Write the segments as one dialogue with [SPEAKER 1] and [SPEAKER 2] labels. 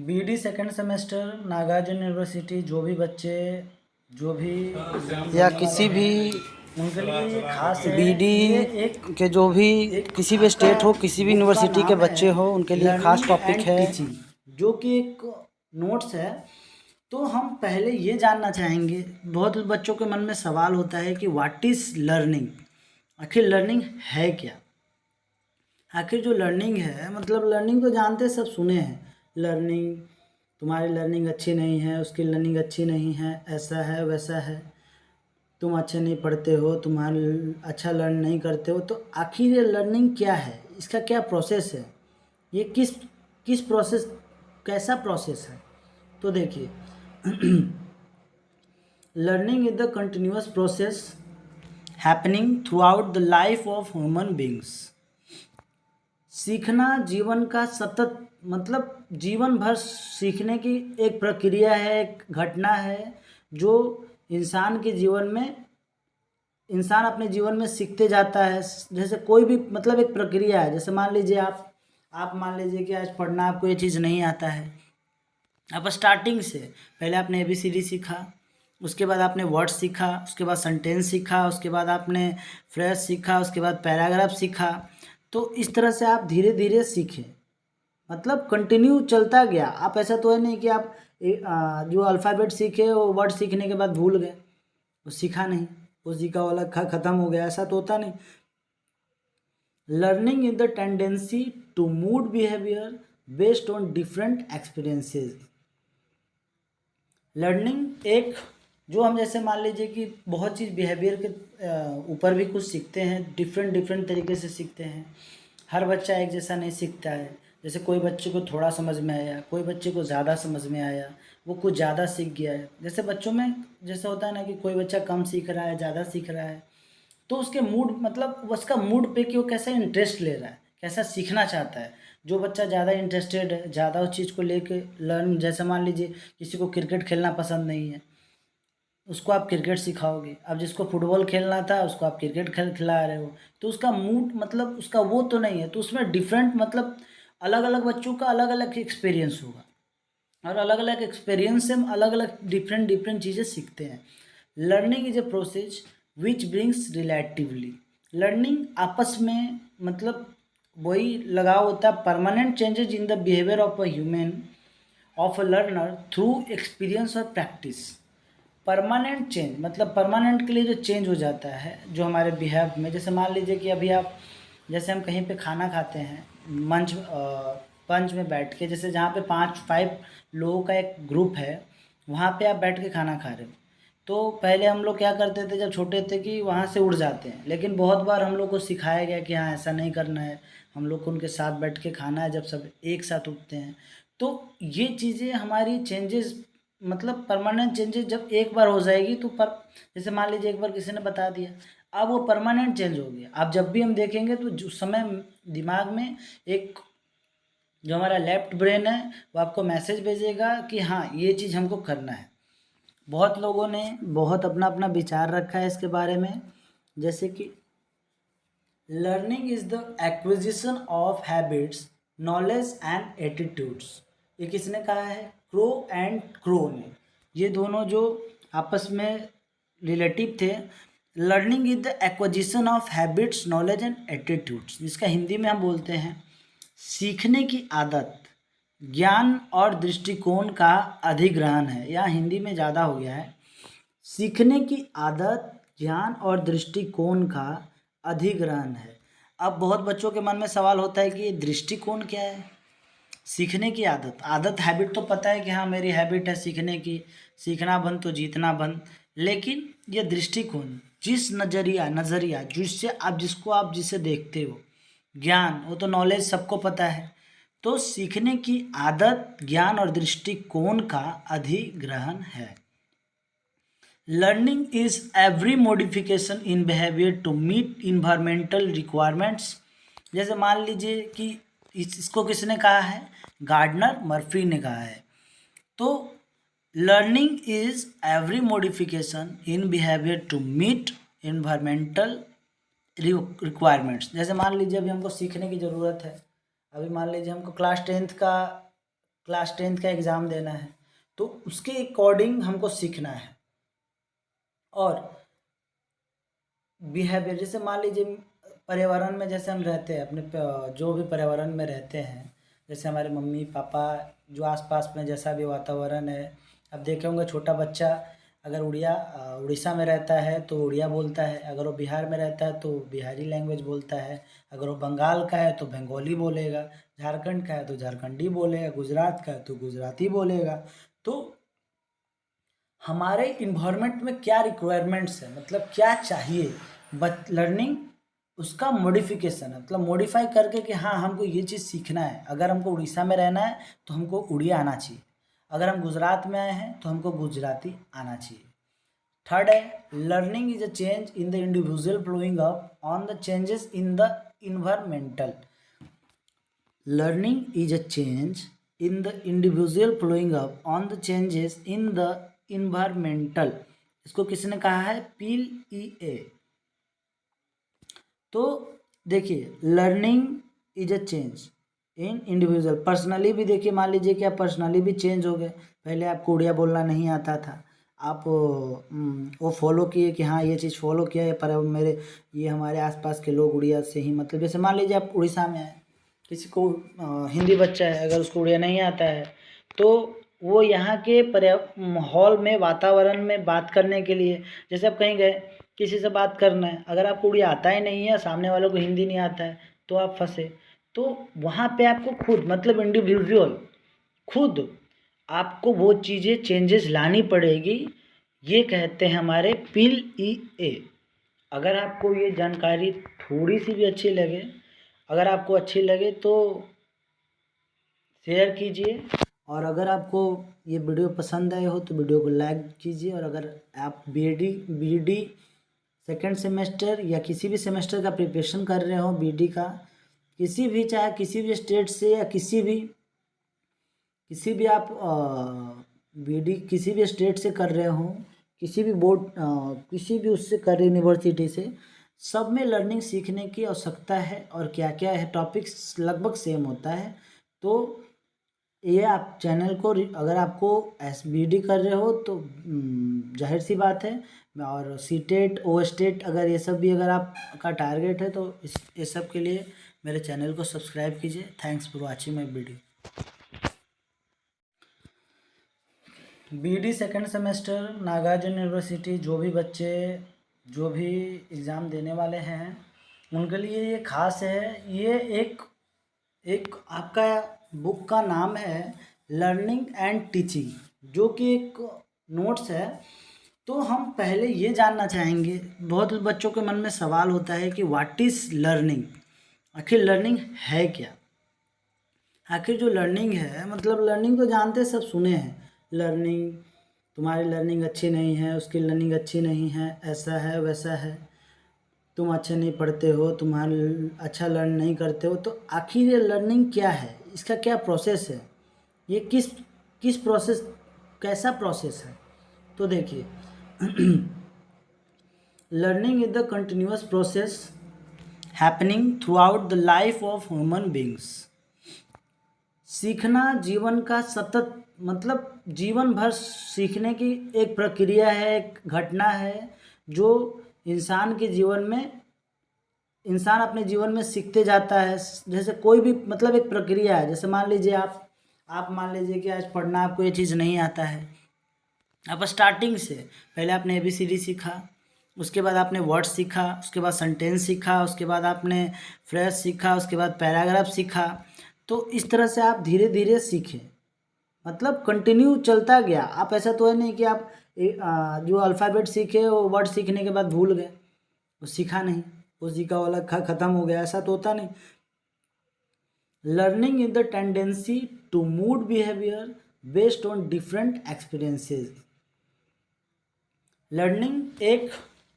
[SPEAKER 1] BD second semester Nagarjuna university जो भी exam
[SPEAKER 2] या
[SPEAKER 1] देने
[SPEAKER 2] किसी
[SPEAKER 1] वाले
[SPEAKER 2] भी
[SPEAKER 1] हैं उनके लिए ये खास है।
[SPEAKER 2] बीडी
[SPEAKER 1] ये एक
[SPEAKER 2] के जो भी
[SPEAKER 1] एक
[SPEAKER 2] किसी भी
[SPEAKER 1] आपका
[SPEAKER 2] स्टेट हो, किसी भी
[SPEAKER 1] बुक का
[SPEAKER 2] यूनिवर्सिटी के
[SPEAKER 1] नाम है
[SPEAKER 2] बच्चे हो, उनके लिए खास
[SPEAKER 1] लर्निंग
[SPEAKER 2] टॉपिक
[SPEAKER 1] एंड
[SPEAKER 2] है।
[SPEAKER 1] टीचिंग, जो कि एक नोट्स है। तो हम पहले ये जानना चाहेंगे, बहुत बच्चों के मन में सवाल होता है कि व्हाट इज़ लर्निंग, आखिर लर्निंग है क्या। आखिर जो लर्निंग है, मतलब लर्निंग तो जानते सब सुने हैं, लर्निंग तुम्हारी लर्निंग अच्छी नहीं है, उसकी लर्निंग अच्छी नहीं है, ऐसा है वैसा है, तुम अच्छे नहीं पढ़ते हो, तुम्हारा अच्छा लर्न नहीं करते हो। तो आखिर ये लर्निंग क्या है, इसका क्या प्रोसेस है, ये किस किस प्रोसेस, कैसा प्रोसेस है। तो देखिए learning is the continuous process happening through out the life of human beings. सीखना जीवन का सतत, मतलब जीवन भर सीखने की एक प्रक्रिया है, एक घटना है जो इंसान के जीवन में, इंसान अपने जीवन में सीखते जाता है। जैसे कोई भी, मतलब एक प्रक्रिया है। जैसे मान लीजिए आप मान लीजिए कि आज पढ़ना आपको ये चीज़ नहीं आता है। आप स्टार्टिंग से पहले आपने ABCD सीखा, उसके बाद आपने वर्ड सीखा, उसके बाद सेंटेंस सीखा, उसके बाद आपने फ्रेज सीखा, उसके बाद पैराग्राफ सीखा। तो इस तरह से आप धीरे धीरे सीखे, मतलब कंटिन्यू चलता गया। आप ऐसा तो है नहीं कि आप जो अल्फ़ाबेट सीखे वो वर्ड सीखने के बाद भूल गए, वो सीखा नहीं, वो सीखा वाला ख़त्म हो गया, ऐसा तो होता नहीं। Learning is the tendency to mood behaviour based on different experiences. Learning एक, जो हम जैसे मान लीजिए कि बहुत चीज़ बिहेवियर के ऊपर भी कुछ सीखते हैं, डिफरेंट डिफरेंट तरीके से सीखते हैं। हर बच्चा एक जैसा नहीं सीखता है। जैसे कोई बच्चे को थोड़ा समझ में आया, कोई बच्चे को ज़्यादा समझ में आया, वो कुछ ज़्यादा सीख गया है। जैसे बच्चों में जैसा होता है ना कि कोई बच्चा कम सीख रहा है, ज़्यादा सीख रहा है, तो उसके मूड, मतलब उसका मूड पे कि वो कैसा इंटरेस्ट ले रहा है, कैसा सीखना चाहता है। जो बच्चा ज़्यादा इंटरेस्टेड है, ज़्यादा उस चीज़ को लेके लर्न, जैसे मान लीजिए किसी को क्रिकेट खेलना पसंद नहीं है, उसको आप क्रिकेट सिखाओगे। अब जिसको फुटबॉल खेलना था उसको आप क्रिकेट खिला रहे हो, तो उसका मूड, मतलब उसका वो तो नहीं है। तो उसमें डिफरेंट, मतलब अलग अलग बच्चों का अलग अलग एक्सपीरियंस होगा, और अलग अलग एक्सपीरियंस से हम अलग अलग डिफरेंट डिफरेंट चीज़ें सीखते हैं। Learning is a process which brings relatively, learning आपस में, मतलब वही लगाव होता है, permanent changes in the behaviour of a human, of a learner through experience और प्रैक्टिस। परमानेंट चेंज, मतलब परमानेंट के लिए जो चेंज हो जाता है जो हमारे बिहेव में। जैसे मान लीजिए कि अभी आप, जैसे हम कहीं पे खाना खाते हैं, पंच में बैठ के, जैसे जहाँ पे 5 लोगों का एक ग्रुप है, वहाँ पे आप बैठ के खाना खा रहे हो। तो पहले हम लोग क्या करते थे जब छोटे थे कि वहाँ से उड़ जाते हैं, लेकिन बहुत बार हम लोग को सिखाया गया कि हाँ ऐसा नहीं करना है, हम लोग को उनके साथ बैठ के खाना है जब सब एक साथ उठते हैं। तो ये चीज़ें हमारी चेंजेस, मतलब परमानेंट चेंजेस जब एक बार हो जाएगी तो जैसे मान लीजिए एक बार किसी ने बता दिया, अब वो परमानेंट चेंज हो गया। अब जब भी हम देखेंगे तो उस समय दिमाग में एक, जो हमारा लेफ्ट ब्रेन है वो आपको मैसेज भेजेगा कि हाँ ये चीज़ हमको करना है। बहुत लोगों ने बहुत अपना अपना विचार रखा है इसके बारे में, जैसे कि learning is the acquisition of habits, knowledge and attitudes. ये किसने कहा है? क्रो एंड क्रो ने। ये दोनों जो आपस में रिलेटिव थे। Learning is the acquisition of habits, knowledge and attitudes, जिसका हिंदी में हम बोलते हैं सीखने की आदत, ज्ञान और दृष्टिकोण का अधिग्रहण है। या हिंदी में ज़्यादा हो गया है, सीखने की आदत, ज्ञान और दृष्टिकोण का अधिग्रहण है। अब बहुत बच्चों के मन में सवाल होता है कि ये दृष्टिकोण क्या है? सीखने की आदत, आदत हैबिट तो पता है कि हाँ मेरी हैबिट है सीखने की, सीखना बंद तो जीतना बंद। लेकिन ये दृष्टिकोण, जिस नज़रिया जिससे आप, जिसको आप जिसे देखते हो, ज्ञान वो तो नॉलेज सबको पता है। तो सीखने की आदत, ज्ञान और दृष्टिकोण का अधिग्रहण है। Learning is every modification in behaviour to meet environmental requirements. जैसे मान लीजिए कि इसको किसने कहा है? गार्डनर मर्फी ने कहा है। तो learning is every modification in behaviour to meet environmental requirements. जैसे मान लीजिए अभी हमको सीखने की ज़रूरत है, अभी मान लीजिए हमको क्लास 10th का क्लास 10th का एग्ज़ाम देना है, तो उसके अकॉर्डिंग हमको सीखना है। और बिहेवियर, जैसे मान लीजिए पर्यावरण में जैसे हम रहते हैं, अपने जो भी पर्यावरण में रहते हैं, जैसे हमारे मम्मी पापा, जो आसपास में जैसा भी वातावरण है, अब देखे होंगे छोटा बच्चा अगर उड़ीसा में रहता है तो उड़िया बोलता है, अगर वो बिहार में रहता है तो बिहारी लैंग्वेज बोलता है, अगर वो बंगाल का है तो बंगाली बोलेगा, झारखंड का है तो झारखंडी बोलेगा, गुजरात का है तो गुजराती बोलेगा। तो हमारे इन्वायरमेंट में क्या रिक्वायरमेंट्स है, मतलब क्या चाहिए, बट लर्निंग उसका मॉडिफिकेशन है, मतलब मॉडिफाई करके कि हाँ हमको ये चीज़ सीखना है। अगर हमको उड़ीसा में रहना है तो हमको उड़िया आना चाहिए, अगर हम गुजरात में आए हैं तो हमको गुजराती आना चाहिए। थर्ड है, learning is a change in the individual flowing up on the changes in the environmental. Learning is a change in the individual following up on the changes in the environmental। इसको किसने कहा है? पील ई। तो देखिए, learning is a change in individual. Personally भी देखिए, मान लीजिए कि आप पर्सनली भी चेंज हो गए। पहले आपको उड़िया बोलना नहीं आता था, आप वो फॉलो किए कि हाँ ये चीज़ फॉलो किया है, पर मेरे ये हमारे आसपास के लोग उड़िया से ही, मतलब जैसे मान लीजिए आप उड़ीसा में आए, किसी को हिंदी बच्चा है, अगर उसको उड़िया नहीं आता है तो वो यहाँ के माहौल में, वातावरण में बात करने के लिए, जैसे आप कहीं गए किसी से बात करना है, अगर आपको उड़िया आता ही नहीं है, सामने वालों को हिंदी नहीं आता है, तो आप फंसे। तो वहाँ पे आपको खुद, मतलब इंडिविजुअल खुद आपको वो चीज़ें चेंजेस लानी पड़ेगी। ये कहते हैं हमारे पील ई। अगर आपको ये जानकारी थोड़ी सी भी अच्छी लगे, अगर आपको अच्छी लगे तो शेयर कीजिए, और अगर आपको ये वीडियो पसंद आए हो तो वीडियो को लाइक कीजिए। और अगर आप बीडी सेकेंड सेमेस्टर या किसी भी सेमेस्टर का प्रिपरेशन कर रहे हो, बीडी का किसी भी, चाहे किसी भी स्टेट से या किसी भी आप बीडी किसी भी स्टेट से कर रहे हो, किसी भी बोर्ड किसी भी उससे कर रहे यूनिवर्सिटी से, सब में लर्निंग सीखने की आवश्यकता है। और क्या क्या है, टॉपिक्स लगभग सेम होता है। तो ये आप चैनल को, अगर आपको एसबीडी कर रहे हो तो जाहिर सी बात है, और सीटेट ओ स्टेट अगर ये सब भी अगर आपका टारगेट है तो ये सब के लिए मेरे चैनल को सब्सक्राइब कीजिए। Thanks for watching my video. B D second semester Nagarjuna university, जो भी बच्चे जो भी एग्ज़ाम देने वाले हैं उनके लिए ये खास है। ये एक आपका बुक का नाम है लर्निंग एंड टीचिंग, जो कि एक नोट्स है। तो हम पहले ये जानना चाहेंगे, बहुत बच्चों के मन में सवाल होता है कि व्हाट इज़ लर्निंग, आखिर लर्निंग है क्या। आखिर जो लर्निंग है, मतलब लर्निंग तो जानते सब सुने हैं, लर्निंग तुम्हारी लर्निंग अच्छी नहीं है, उसकी लर्निंग अच्छी नहीं है, ऐसा है वैसा है, तुम अच्छे नहीं पढ़ते हो, तुम्हारा अच्छा लर्न नहीं करते हो। तो आखिर ये लर्निंग क्या है, इसका क्या प्रोसेस है, ये किस प्रोसेस, कैसा प्रोसेस है। तो देखिए, learning is the continuous process happening through out the life of human beings. सीखना जीवन का सतत, मतलब जीवन भर सीखने की एक प्रक्रिया है, एक घटना है, जो इंसान के जीवन में, इंसान अपने जीवन में सीखते जाता है। जैसे कोई भी, मतलब एक प्रक्रिया है। जैसे मान लीजिए आप मान लीजिए कि आज पढ़ना आपको ये चीज़ नहीं आता है, आप स्टार्टिंग से पहले आपने ABCD सीखा, उसके बाद आपने वर्ड सीखा, उसके बाद सेंटेंस सीखा, उसके बाद आपने फ्रेज सीखा, उसके बाद पैराग्राफ सीखा। तो इस तरह से आप धीरे धीरे सीखें, मतलब कंटिन्यू चलता गया। आप ऐसा तो है नहीं कि आप जो अल्फ़ाबेट सीखे वो वर्ड सीखने के बाद भूल गए, वो सीखा नहीं, वो सीखा वाला ख़त्म हो गया, ऐसा तो होता नहीं। Learning is the tendency to mood behaviour based on different experiences. Learning एक,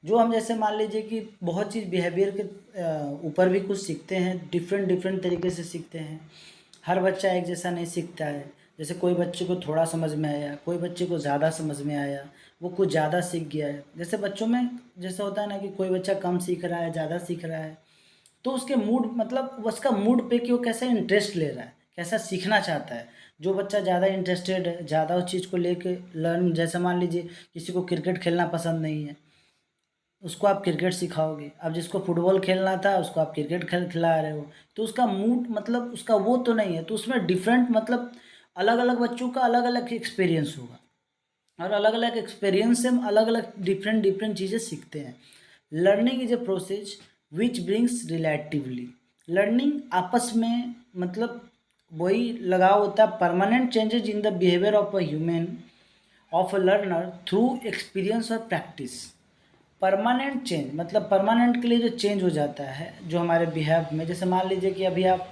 [SPEAKER 1] जो हम जैसे मान लीजिए कि बहुत चीज़ बिहेवियर के ऊपर भी कुछ सीखते हैं, डिफरेंट तरीके से सीखते हैं। हर बच्चा एक जैसा नहीं सीखता है। जैसे कोई बच्चे को थोड़ा समझ में आया, कोई बच्चे को ज़्यादा समझ में आया, वो कुछ ज़्यादा सीख गया है। जैसे बच्चों में जैसे होता है ना कि कोई बच्चा कम सीख रहा है, ज़्यादा सीख रहा है, तो उसके मूड, मतलब उसका मूड पे कि वो कैसा इंटरेस्ट ले रहा है, कैसा सीखना चाहता है, जो बच्चा ज़्यादा इंटरेस्टेड है, ज़्यादा उस चीज़ को लेके लर्न, जैसे मान लीजिए किसी को क्रिकेट खेलना पसंद नहीं है, उसको आप क्रिकेट सिखाओगे। अब जिसको फुटबॉल खेलना था उसको आप क्रिकेट खिला रहे हो, तो उसका मूड मतलब उसका वो तो नहीं है, तो उसमें डिफरेंट मतलब अलग अलग बच्चों का अलग अलग एक्सपीरियंस होगा, और अलग अलग एक्सपीरियंस से हम अलग अलग डिफरेंट डिफरेंट चीज़ें सीखते हैं। Learning is a process which brings relatively, learning आपस में मतलब वही लगाव होता है, permanent changes in the behaviour of a human of a learner through experience और प्रैक्टिस। परमानेंट चेंज मतलब परमानेंट के लिए जो चेंज हो जाता है जो हमारे बिहेव में, जैसे मान लीजिए कि अभी आप,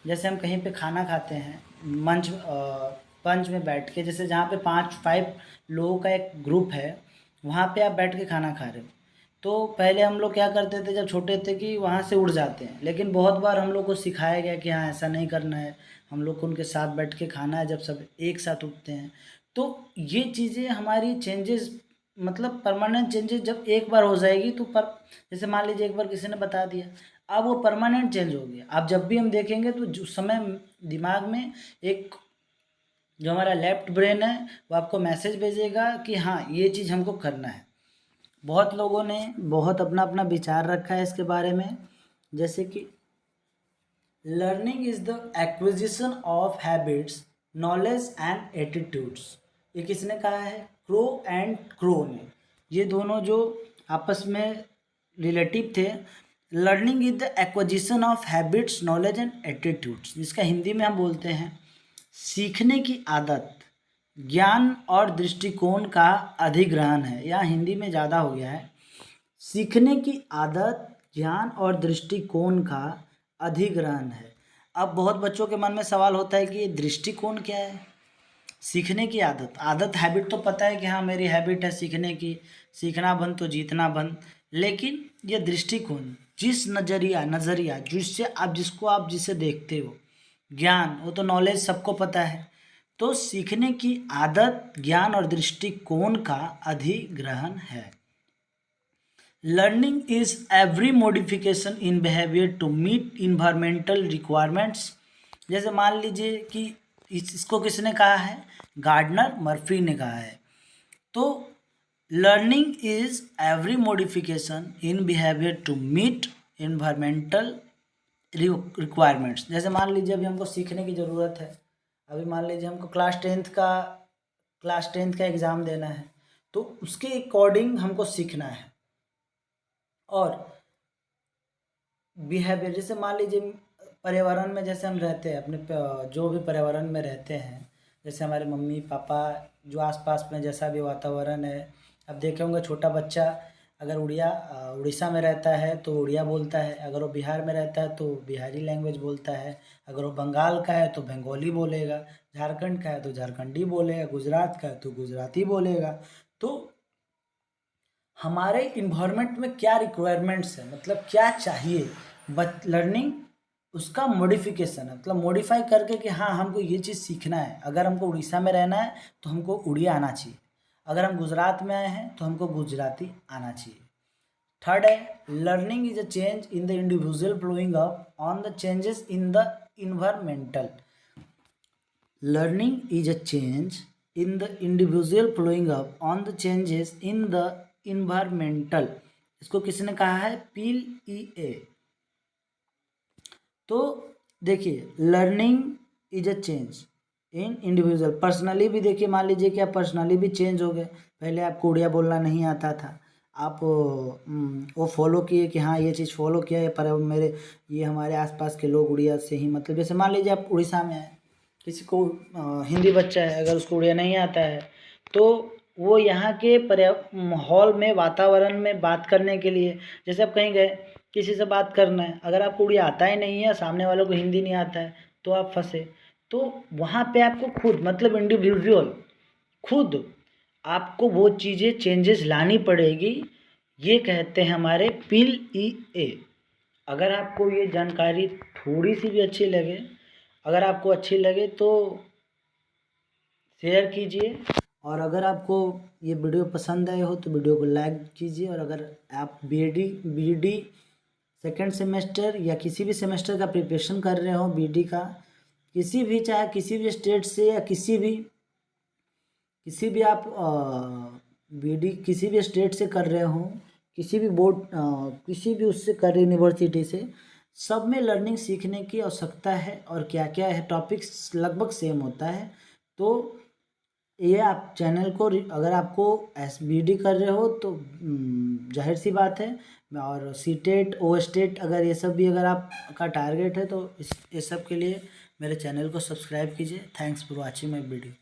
[SPEAKER 1] जैसे हम कहीं पे खाना खाते हैं पंच में बैठ के, जैसे जहाँ पे 5 लोगों का एक ग्रुप है, वहाँ पे आप बैठ के खाना खा रहे हो, तो पहले हम लोग क्या करते थे जब छोटे थे कि वहाँ से उड़ जाते हैं, लेकिन बहुत बार हम लोग को सिखाया गया कि हाँ ऐसा नहीं करना है, हम लोग को उनके साथ बैठ के खाना है जब सब एक साथ उठते हैं। तो ये चीज़ें हमारी चेंजेस मतलब परमानेंट चेंजेस जब एक बार हो जाएगी तो पर, जैसे मान लीजिए एक बार किसी ने बता दिया, अब वो परमानेंट चेंज हो गया। अब जब भी हम देखेंगे तो उस समय दिमाग में एक जो हमारा लेफ्ट ब्रेन है वो आपको मैसेज भेजेगा कि हाँ ये चीज़ हमको करना है। बहुत लोगों ने बहुत अपना अपना विचार रखा है इसके बारे में, जैसे कि learning is the acquisition of habits, knowledge and attitudes. ये किसने कहा है? क्रो एंड क्रो ने। ये दोनों जो आपस में रिलेटिव थे। Learning is the acquisition of habits, knowledge and attitudes, जिसका हिंदी में हम बोलते हैं सीखने की आदत, ज्ञान और दृष्टिकोण का अधिग्रहण है। या हिंदी में ज़्यादा हो गया है, सीखने की आदत, ज्ञान और दृष्टिकोण का अधिग्रहण है। अब बहुत बच्चों के मन में सवाल होता है कि ये दृष्टिकोण क्या है? सीखने की आदत, आदत हैबिट तो पता है कि हाँ मेरी हैबिट है सीखने की, सीखना बंद तो जीतना बंद, लेकिन ये दृष्टिकोण, जिस नज़रिया जिससे आप जिसे देखते हो, ज्ञान वो तो नॉलेज सबको पता है, तो सीखने की आदत, ज्ञान और दृष्टिकोण का अधिग्रहण है। Learning is every modification in behaviour to meet environmental requirements. जैसे मान लीजिए कि इसको किसने कहा है? गार्डनर मर्फी ने कहा है। तो learning is every modification in behaviour to meet environmental requirements. जैसे मान लीजिए अभी हमको सीखने की ज़रूरत है, अभी मान लीजिए हमको क्लास टेंथ का एग्ज़ाम देना है, तो उसके अकॉर्डिंग हमको सीखना है। और बिहेवियर, जैसे मान लीजिए पर्यावरण में जैसे हम रहते हैं अपने जो भी पर्यावरण में रहते हैं, जैसे हमारे मम्मी पापा जो आसपास में जैसा भी वातावरण है, अब देखे होंगे छोटा बच्चा अगर उड़ीसा में रहता है तो उड़िया बोलता है, अगर वो बिहार में रहता है तो बिहारी लैंग्वेज बोलता है, अगर वो बंगाल का है तो बंगाली बोलेगा, झारखंड का है तो झारखंडी बोलेगा, गुजरात का है तो गुजराती बोलेगा। तो हमारे इन्वायरमेंट में क्या रिक्वायरमेंट्स है, मतलब क्या चाहिए, बट लर्निंग उसका मॉडिफिकेशन है, मतलब मॉडिफाई करके कि हाँ हमको ये चीज़ सीखना है। अगर हमको उड़ीसा में रहना है तो हमको उड़िया आना चाहिए, अगर हम गुजरात में आए हैं तो हमको गुजराती आना चाहिए। थर्ड है, learning is a change in the individual flowing up on the changes in the environmental. Learning is a change in the individual flowing up on the changes in the environmental। इसको किसने कहा है? PEA। तो देखिए learning is a change in individual, personally भी देखिए, मान लीजिए कि आप पर्सनली भी चेंज हो गए, पहले आपको उड़िया बोलना नहीं आता था, आप वो फॉलो किए कि हाँ ये चीज़ फॉलो किया है, पर मेरे ये हमारे आसपास के लोग उड़िया से ही, मतलब जैसे मान लीजिए आप उड़ीसा में आए, किसी को हिंदी बच्चा है अगर उसको उड़िया नहीं आता है तो वो यहाँ के माहौल में, वातावरण में बात करने के लिए, जैसे आप कहीं गए किसी से बात करना है, अगर आपको उड़िया आता ही नहीं है, सामने वालों को हिंदी नहीं आता है, तो आप फंसे। तो वहाँ पे आपको खुद मतलब इंडिविजुअल खुद आपको वो चीज़ें चेंजेस लानी पड़ेगी। ये कहते हैं हमारे PEA। अगर आपको ये जानकारी थोड़ी सी भी अच्छी लगे, अगर आपको अच्छी लगे तो शेयर कीजिए, और अगर आपको ये वीडियो पसंद आए हो तो वीडियो को लाइक कीजिए। और अगर आप BEd सेकेंड सेमेस्टर या किसी भी सेमेस्टर का प्रिपरेशन कर रहे हो BEd का, किसी भी, चाहे किसी भी स्टेट से या किसी भी आप बीडी किसी भी स्टेट से कर रहे हो, किसी भी बोर्ड किसी भी उससे कर रहे यूनिवर्सिटी से, सब में लर्निंग सीखने की आवश्यकता है और क्या क्या है, टॉपिक्स लगभग सेम होता है। तो ये आप चैनल को अगर आपको बीडी कर रहे हो तो जाहिर सी बात है, और सीटेट ओ स्टेट अगर ये सब भी अगर आपका टारगेट है तो ये सब के लिए मेरे चैनल को सब्सक्राइब कीजिए। Thanks for watching my video.